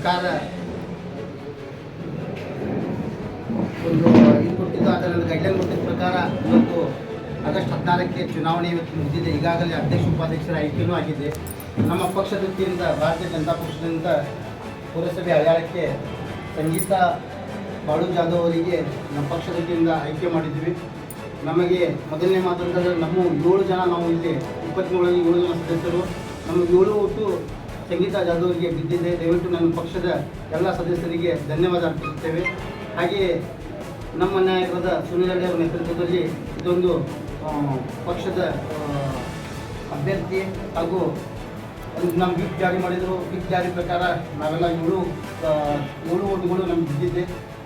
ಸರ್ಕಾರ ಒಂದು ಇದು ಕೊಟ್ಟಿದ್ದು, ಅದರಲ್ಲಿ ಗೈಡ್ಲೈನ್ ಕೊಟ್ಟಿದ್ದ ಪ್ರಕಾರ ಇವತ್ತು ಆಗಸ್ಟ್ 14ಕ್ಕೆ ಚುನಾವಣೆ ಇವತ್ತು ಮುಗಿದಿದೆ. ಈಗಾಗಲೇ ಅಧ್ಯಕ್ಷ ಉಪಾಧ್ಯಕ್ಷರ ಆಯ್ಕೆಯೂ ಆಗಿದೆ. ನಮ್ಮ ಪಕ್ಷದ ವತಿಯಿಂದ ಭಾರತೀಯ ಜನತಾ ಪಕ್ಷದಿಂದ ಪುರಸಭೆ ಹಳಿಯಾಳಕ್ಕೆ ಸಂಗೀತಾ ಬಾಳು ಜಾಧವ್ ಅವರಿಗೆ ನಮ್ಮ ಪಕ್ಷದ ವತಿಯಿಂದ ಆಯ್ಕೆ ಮಾಡಿದ್ವಿ. ನಮಗೆ ಮೊದಲನೇ ಮಾತಂತಂದರೆ ನಮ್ಮ 7 ಜನ, ನಾವು ಇಲ್ಲಿ 27 ಜನ ಸದಸ್ಯರು, ನಮಗೆ 7 ಓಟು ಸಂಗೀತಾ ಜಾಧವ್ ಅವರಿಗೆ ಬಿದ್ದಿದೆ. ದಯವಿಟ್ಟು ನನ್ನ ಪಕ್ಷದ ಎಲ್ಲ ಸದಸ್ಯರಿಗೆ ಧನ್ಯವಾದ ಅರ್ಪಿಸುತ್ತೇವೆ. ಹಾಗೆಯೇ ನಮ್ಮ ನಾಯಕರಾದ ಸುನಿಲ್ ರೆಡ್ಡಿ ಅವರ ನೇತೃತ್ವದಲ್ಲಿ ಇದೊಂದು ಪಕ್ಷದ ಅಭ್ಯರ್ಥಿ ಹಾಗೂ ನಮ್ಮ ವಿಪ್ ಜಾರಿ ಮಾಡಿದರು. ವಿಪ್ ಜಾರಿ ಪ್ರಕಾರ ನಾವೆಲ್ಲ 7 ಓಟುಗಳು ನಮ್ಗೆ ಬಿದ್ದಿದೆ.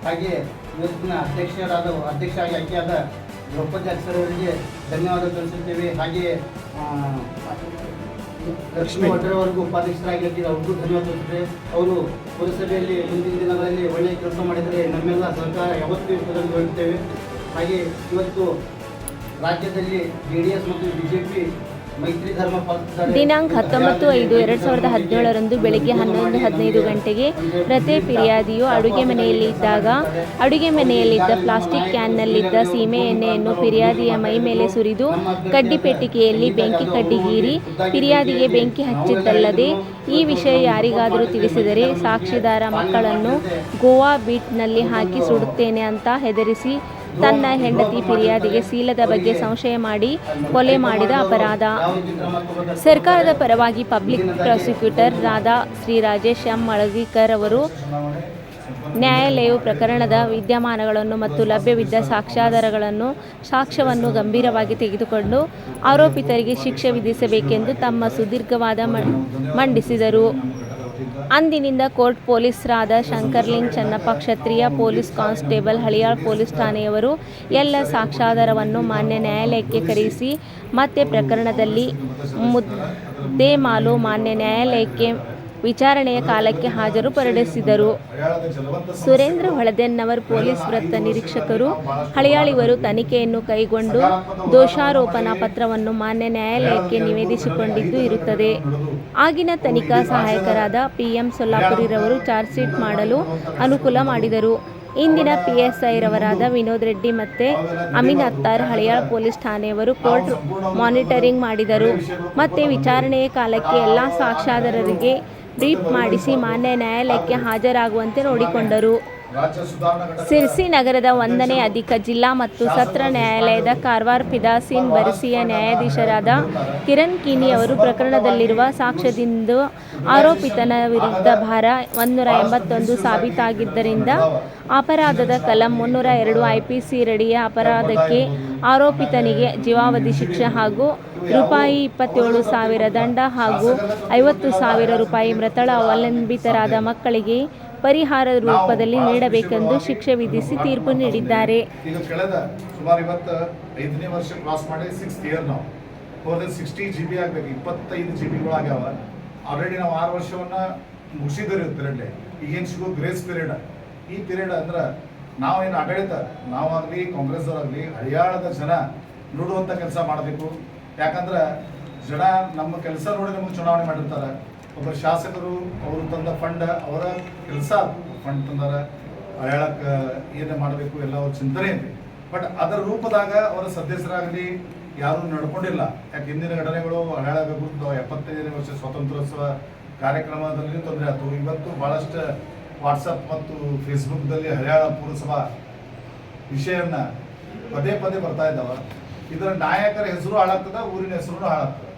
ಹಾಗೆ ಇವತ್ತಿನ ಅಧ್ಯಕ್ಷರಾಗಿ ಆಯ್ಕೆಯಾದ ದ್ರೌಪದಿ ಅವರಿಗೆ ಧನ್ಯವಾದ ತಿಳಿಸುತ್ತೇವೆ. ಹಾಗೆಯೇ ಲಕ್ಷ್ಮೀ ಒಡ್ಡರವರೆಗೂ ಉಪಾಧ್ಯಕ್ಷರಾಗಿ ಅವ್ರಿಗೂ ಧನ್ಯವಾದ ತಿಳಿಸುತ್ತೇವೆ. ಅವರು ಪುರಸಭೆಯಲ್ಲಿ ಮುಂದಿನ ದಿನಗಳಲ್ಲಿ ಒಳ್ಳೆಯ ಕೆಲಸ ಮಾಡಿದರೆ ನಮ್ಮೆಲ್ಲ ಸರ್ಕಾರ ಯಾವತ್ತೂ ಇರುವುದನ್ನು ಹೇಳುತ್ತೇವೆ. ಹಾಗೆ ಇವತ್ತು ರಾಜ್ಯದಲ್ಲಿ JDS ಮತ್ತು BJP ಮೈತ್ರಿ ಧರ್ಮ ದಿನಾಂಕ 19/5/2017 ಬೆಳಗ್ಗೆ 11:15 ಗಂಟೆಗೆ ಪ್ರತಿ ಫಿರ್ಯಾದಿಯು ಅಡುಗೆ ಮನೆಯಲ್ಲಿದ್ದ ಪ್ಲಾಸ್ಟಿಕ್ ಕ್ಯಾನ್ನಲ್ಲಿದ್ದ ಸೀಮೆ ಎಣ್ಣೆಯನ್ನು ಫಿರ್ಯಾದಿಯ ಮೈ ಮೇಲೆ ಸುರಿದು ಕಡ್ಡಿಪೆಟ್ಟಿಗೆಯಲ್ಲಿ ಬೆಂಕಿ ಕಡ್ಡಿಗೀರಿ ಫಿರ್ಯಾದಿಗೆ ಬೆಂಕಿ ಹಚ್ಚಿದ್ದಲ್ಲದೆ ಈ ವಿಷಯ ಯಾರಿಗಾದರೂ ತಿಳಿಸಿದರೆ ಸಾಕ್ಷಿದಾರ ಮಕ್ಕಳನ್ನು ಗೋವಾ ಬೀಟ್ನಲ್ಲಿ ಹಾಕಿ ಸುಡುತ್ತೇನೆ ಅಂತ ಹೆದರಿಸಿ ತನ್ನ ಹೆಂಡತಿ ಫಿರ್ಯಾದಿಗೆ ಶೀಲದ ಬಗ್ಗೆ ಸಂಶಯ ಮಾಡಿ ಕೊಲೆ ಮಾಡಿದ ಅಪರಾಧ. ಸರ್ಕಾರದ ಪರವಾಗಿ public prosecutor Radha Shri Rajesh M Malagikar ಅವರು ನ್ಯಾಯಾಲಯವು ಪ್ರಕರಣದ ವಿದ್ಯಮಾನಗಳನ್ನು ಮತ್ತು ಲಭ್ಯವಿದ್ದ ಸಾಕ್ಷ್ಯವನ್ನು ಗಂಭೀರವಾಗಿ ತೆಗೆದುಕೊಂಡು ಆರೋಪಿತರಿಗೆ ಶಿಕ್ಷೆ ವಿಧಿಸಬೇಕೆಂದು ತಮ್ಮ ಸುದೀರ್ಘವಾದ ಮಂಡಿಸಿದರು. ಅಂದಿನಿಂದ ಕೋರ್ಟ್ ಪೊಲೀಸರಾದ ಶಂಕರ್ಲಿಂಗ್ ಚನ್ನಪ್ಪ ಕ್ಷತ್ರಿಯ, ಪೊಲೀಸ್ ಕಾನ್ಸ್ಟೇಬಲ್, ಹಳಿಯಾಳ್ ಪೊಲೀಸ್ ಠಾಣೆಯವರು ಎಲ್ಲ ಸಾಕ್ಷ್ಯಾಧಾರವನ್ನು ಮಾನ್ಯ ನ್ಯಾಯಾಲಯಕ್ಕೆ ಕರೆಸಿ ಮತ್ತೆ ಪ್ರಕರಣದಲ್ಲಿ ಮುದ್ದೇಮಾಲು ಮಾನ್ಯ ನ್ಯಾಯಾಲಯಕ್ಕೆ ವಿಚಾರಣೆಯ ಕಾಲಕ್ಕೆ ಹಾಜರುಪಡಿಸಿದರು. ಸುರೇಂದ್ರ ಹೊಳದೆನ್ನವರ್ ಪೊಲೀಸ್ ವೃತ್ತ ನಿರೀಕ್ಷಕರು ಹಳಿಯಾಳ್ ಇವರು ತನಿಖೆಯನ್ನು ಕೈಗೊಂಡು ದೋಷಾರೋಪಣಾ ಪತ್ರವನ್ನು ಮಾನ್ಯ ನ್ಯಾಯಾಲಯಕ್ಕೆ ನಿವೇದಿಸಿಕೊಂಡಿದ್ದು ಇರುತ್ತದೆ. ಆಗಿನ ತನಿಖಾ ಸಹಾಯಕರಾದ PM ಸೊಲ್ಲಾಪುರಿರವರು ಚಾರ್ಜ್ ಶೀಟ್ ಮಾಡಲು ಅನುಕೂಲ ಮಾಡಿದರು. ಇಂದಿನ PSI ರವರಾದ ವಿನೋದ್ ರೆಡ್ಡಿ ಮತ್ತು ಅಮೀನ್ ಅತ್ತಾರ್ ಹಳಿಯಾಳ್ ಪೊಲೀಸ್ ಠಾಣೆಯವರು ಕೋರ್ಟ್ ಮಾನಿಟರಿಂಗ್ ಮಾಡಿದರು ಮತ್ತು ವಿಚಾರಣೆಯ ಕಾಲಕ್ಕೆ ಎಲ್ಲ ಸಾಕ್ಷಿದಾರರಿಗೆ ಬ್ರೀಫ್ ಮಾಡಿಸಿ ಮಾನ್ಯ ನ್ಯಾಯಾಲಯಕ್ಕೆ ಹಾಜರಾಗುವಂತೆ ನೋಡಿಕೊಂಡರು. ಸಿರ್ಸಿ ನಗರದ 1ನೇ ಅಧಿಕ ಜಿಲ್ಲಾ ಮತ್ತು ಸತ್ರ ನ್ಯಾಯಾಲಯದ ಕಾರವಾರ ಪಿದಾಸಿನ್ ಬರಸಿಯ ನ್ಯಾಯಾಧೀಶರಾದ ಕಿರಣ್ ಕೀನಿ ಅವರು ಪ್ರಕರಣದಲ್ಲಿರುವ ಸಾಕ್ಷ್ಯದಿಂದ ಆರೋಪಿತನ ವಿರುದ್ಧ ಭಾರ 181 ಸಾಬೀತಾಗಿದ್ದರಿಂದ ಅಪರಾಧದ ಕಲಂ 302 IPC ರಡಿಯ ಅಪರಾಧಕ್ಕೆ ಆರೋಪಿತನಿಗೆ ಜೀವಾವಧಿ ಶಿಕ್ಷೆ ಹಾಗೂ ₹27,000 ದಂಡ ಹಾಗೂ ₹50,000 ಮೃತಳ ಅವಲಂಬಿತರಾದ ಮಕ್ಕಳಿಗೆ ಪರಿಹಾರ ರೂಪದಲ್ಲಿ ನೀಡಬೇಕೆಂದು ಶಿಕ್ಷೆ ವಿಧಿಸಿ ತೀರ್ಪು ನೀಡಿದ್ದಾರೆ. ಈಗ ಕಳೆದ ಸುಮಾರು 5ನೇ ವರ್ಷ ಕ್ರಾಸ್ ಮಾಡಿ 6th ಇಯರ್ ನಾವು 60 GB ಆಗಬೇಕು, 25 GB ಆಗ್ಯಾವ. ಆಲ್ರೆಡಿ ನಾವು 6 ವರ್ಷವನ್ನ ಮುಗಿಸಿದ್ರೆ ಪೀರಿಯಡ್ ಈಗೇನು ಸಿಗೋ ಗ್ರೇಸ್ ಪೀರಿಯಡ್. ಈ ಪೀರಿಯಡ್ ಅಂದ್ರೆ ನಾವೇನು ಆಡಳಿತ ನಾವಾಗಲಿ ಕಾಂಗ್ರೆಸ್ ಅವರಾಗಲಿ ಹಳಿಯಾಳದ ಜನ ನೋಡುವಂಥ ಕೆಲಸ ಮಾಡಬೇಕು. ಯಾಕಂದ್ರೆ ಜನ ನಮ್ಮ ಕೆಲಸ ನೋಡಿ ನಮಗೆ ಚುನಾವಣೆ ಮಾಡಿರ್ತಾರೆ. ಒಬ್ಬ ಶಾಸಕರು ಅವರು ತಂದ ಫಂಡ್ ಅವರ ಕೆಲಸ ಫಂಡ್ ತಂದಾರ, ಹಳಿಯಾಳಕ್ಕೆ ಏನೇ ಮಾಡಬೇಕು ಎಲ್ಲ ಅವ್ರ ಚಿಂತನೆ ಇದೆ. ಬಟ್ ಅದರ ರೂಪದಾಗ ಅವರ ಸದಸ್ಯರಾಗಲಿ ಯಾರೂ ನಡ್ಕೊಂಡಿಲ್ಲ. ಯಾಕೆ ಹಿಂದಿನ ಘಟನೆಗಳು ಹಳಿಯಾಳಕ್ಕೆ ಗುರುತು 75ನೇ ವರ್ಷ ಸ್ವಾತಂತ್ರ್ಯೋತ್ಸವ ಕಾರ್ಯಕ್ರಮದಲ್ಲಿ ತೊಂದರೆ ಆಯಿತು. ಇವತ್ತು ಭಾಳಷ್ಟು ವಾಟ್ಸಪ್ ಮತ್ತು ಫೇಸ್ಬುಕ್ದಲ್ಲಿ ಹಳಿಯಾಳ ಪುರಸಭಾ ವಿಷಯನ್ನ ಪದೇ ಪದೇ ಬರ್ತಾ ಇದ್ದಾವೆ. ಇದರ ನಾಯಕರ ಹೆಸರು ಹಾಳಾಗ್ತದ, ಊರಿನ ಹೆಸರು ಹಾಳಾಗ್ತದೆ.